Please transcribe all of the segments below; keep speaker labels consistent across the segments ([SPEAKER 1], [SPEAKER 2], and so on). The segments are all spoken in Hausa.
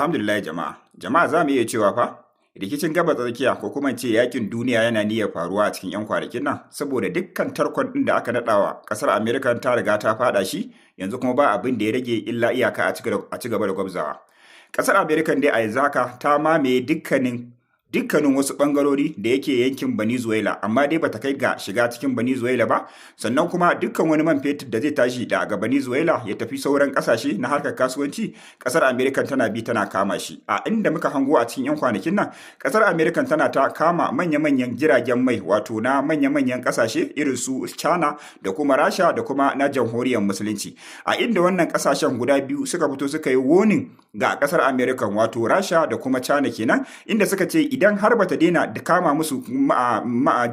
[SPEAKER 1] Alhamdulillah jama'a. Jama'a za mu iya cewa fa rikicin gabas tsakiya ko kuma ce yakin duniya yana niyyar faruwa a cikin 'yan kwanakin nan saboda dukkan tarkon ɗin da aka naɗawa ƙasar Amerika ta riga ta faɗa shi yanzu kuma ba abin da ya rage illa iyaka a ci gaba da gwabzawa. Ƙasar Amerika dai a yanzu haka ta mamaye dukkanin wasu bangarori da yake yankin Venezuela amma dai bata kai ga shiga cikin Venezuela ba sannan kuma dukkan wani man fetur da zai tashi daga Venezuela ya tafi sauran kasashe na harkar kasuwanci kasar America tana bi tana kama shi a inda muka hango a cikin yan kwanakin nan kasar America tana ta kama manya-manyan jiragen mai wato na manya-manyan kasashe irin su China da kuma Rasha da kuma na jamhuriyar musulunci a inda wannan kasashen guda biyu suka fito suka yi warning ga kasar America wato Rasha da kuma China kenan inda suka ce idan har bata daina da kama musu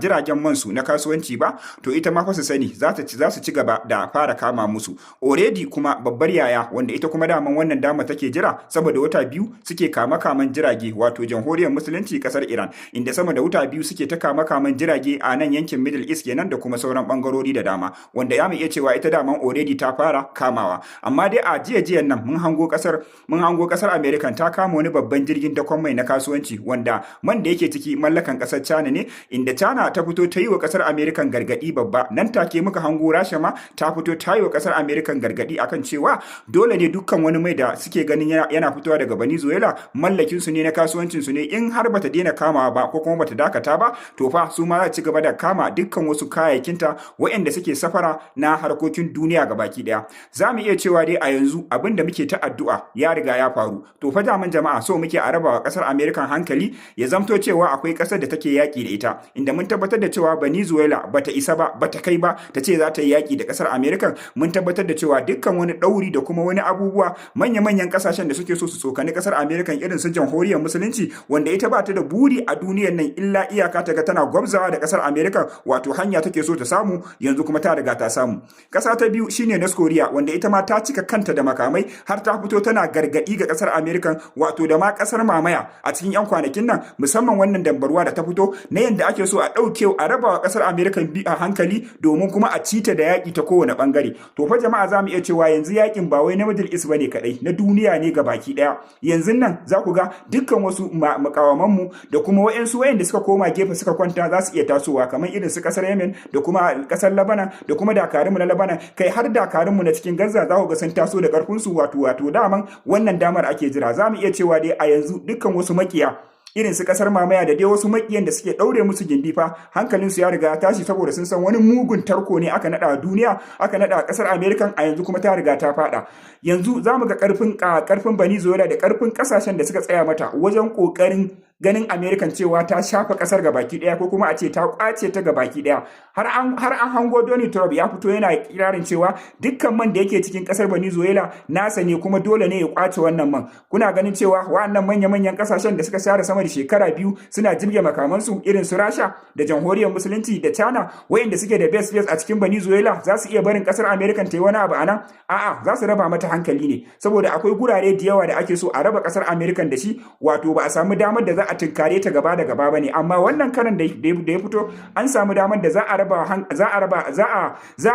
[SPEAKER 1] jiragen mansu na kasuwanci ba to ita ma fa su sani za su ci gaba da fara kama musu already kuma babbar yaya wanda ita kuma daman wannan dama take jira saboda wata biyu suke kaman jirage wato jamhuriyar musulunci kasar Iran inda sama da wata biyu suke ta kaman jirage a nan yankin Middle East kenan da kuma sauran bangarori da dama wanda ya mu iya cewa ita daman already ta fara kamawa amma dai a jiyan nan mun hango kasar America ta kama wani babban jirgin dakon mai na kasuwanci wanda man da yake ciki mallakan kasar China ne inda China ta fito ta yi wa kasar American gargadi babba nan take muka hango Rasha ma ta fito ta yi wa kasar American gargadi akan cewa dole ne dukkan wani mai da suke ganin yana fitowa daga Venezuela mallakin su ne na kasuwancin su ne in har bata daina kamawa ba ko kuma bata dakata ba to fa su ma za ci gaba da kama dukkan wasu kayayyakinta waɗanda suke safara na harkokin duniya gabaki daya za mu iya cewa dai a yanzu abin da muke ta addu'a ya riga ya faru to fa jama'a so muke a rabawa kasar American hankali ya zamto cewa akwai ƙasar da take yaƙi da ita inda mun tabbatar da cewa Venezuela bata isa ba bata kai ba ta ce za ta yi yaƙi da ƙasar America mun tabbatar da cewa dukkan wani ɗauri da kuma wani abubuwa manya-manyan ƙasashen da suke so su tsokani ƙasar America irin su jamhuriyar musulunci wanda ita ba ta da buri a duniyar nan illa iyaka ta ga tana gwabzawa da ƙasar America wato hanya take so ta samu yanzu kuma ta riga ta samu. Ƙasa ta biyu shine North Korea wanda ita ma ta cika kanta da makamai har ta fito tana gargaɗi ga ƙasar America wato da ma ƙasar mamaya a cikin 'yan kwanakin nan musamman wannan dambarwa da ta fito na yadda ake so a ɗauke a raba wa ƙasar Amerika a hankali domin kuma a cita da yaƙi ta kowane ɓangare. To fa jama'a za mu iya cewa yanzu yaƙin ba wai na Middle East bane kaɗai na duniya ne ga baki ɗaya. Yanzu nan za ku ga dukkan wasu makawamanmu da kuma waɗansu wayanda suka koma gefe suka kwanta za su iya tasowa kamar irin su ƙasar Yemen da kuma ƙasar Lebanon da kuma dakarunmu na Lebanon kai har dakarunmu na cikin Gaza za ku ga sun taso da ƙarfinsu wato daman wannan damar ake jira. Za mu iya cewa dai a yanzu dukkan wasu makiya irin su kasar mamaya da dai wasu makiyan da suke daure musu gindi fa hankalinsu ya riga ya tashi saboda sun san wani mugun tarko ne aka nada a duniya aka nada a kasar American a yanzu kuma ta riga ta fada yanzu zamu ga karfin Venezuela da karfin kasashen da suka tsaya mata wajen kokarin ganin American cewa ta shafa kasar gabaki daya ko kuma a ce ta kwace ta gabaki daya har an hango Donald Trump ya fito yana kirarin cewa dukkan man da yake cikin kasar Venezuela nasa ne kuma dole ne ya kwace wannan man kuna ganin cewa wa'annan manya-manyan kasashen da suka share sama da shekara biyu suna jirge makamansu irin su Rasha da jamhuriyar musulunci da China wayanda suke da base a cikin Venezuela za su iya barin kasar American ta yi wani abu anan a'a za su raba mata hankali ne saboda akwai gurare da yawa da ake so a raba kasar American da shi wato ba a samu damar da za a tunkare ta gaba da gaba bane amma wannan karan da ya fito an samu damar da za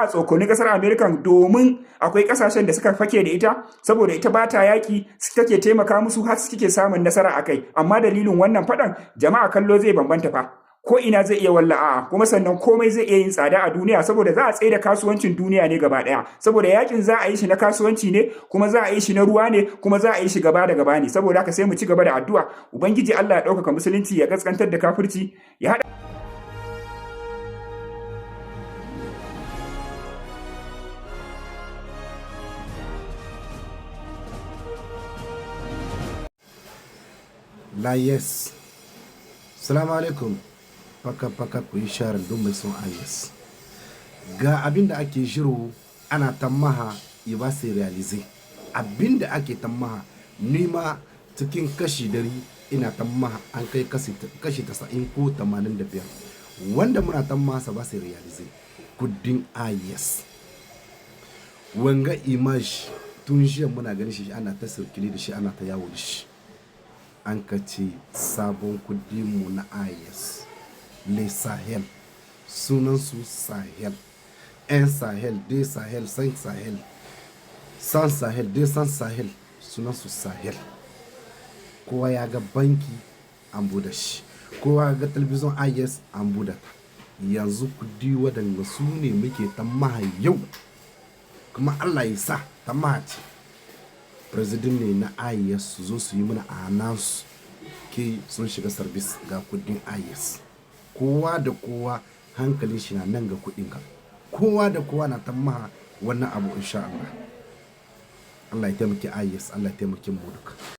[SPEAKER 1] a tsokoni kasar American domin akwai kasashen da suka fake da ita saboda ita ba ta yaki take taimaka musu har suke samun nasara akai amma dalilin wannan fadan jama'a kallo zai bambanta fa ko ina zai iya walla'a kuma sannan komai zai iya yin tsada a duniya saboda za a tsaye da kasuwancin duniya ne gaba daya saboda yakin za a yi shi na kasuwanci ne kuma za a yi shi na ruwa ne kuma za a yi shi gaba da gaba ne saboda haka sai mu ci gaba da addu'a ubangiji Allah ya ɗaukaka musulunci ya kaskantar da kafirci ya hada
[SPEAKER 2] Yes. Salamu alaikum. Faka ku yi sharar don mai son IS. Ga abin da ake shiru ana tammaha ya ba sai realize. Abin da ake tammaha nima cikin kashi 100 ina tammaha an kai kashi 90 ko 85. Wanda muna tammaha sa ba sai realize. Kudin IS. Wanga image tun jiya muna ganin shi ana ta sirkili da shi ana ta yawo da shi. An ka ce sabon kudinmu na IS le Sahel sunansu Sahel 1 Sahel 2 Sahel 5 Sahel 100 Sahel 200 Sahel sunansu Sahel kowa ya ga banki an buɗe shi, kowa ya ga talabijin IS an buɗe ta. Yanzu kudi waɗanda su ne muke tamaha yau, kuma Allah ya sa tamaha ce president ne na IS su zo su yi mana anansu ke sun shiga sarbis ga kudin IS. Kowa da kowa hankalin shi na nan ga kudin ka, kowa da kowa na tamaha wannan abu insha Allah. Allah ya taimaki IS, Allah ya taimaki mu duka.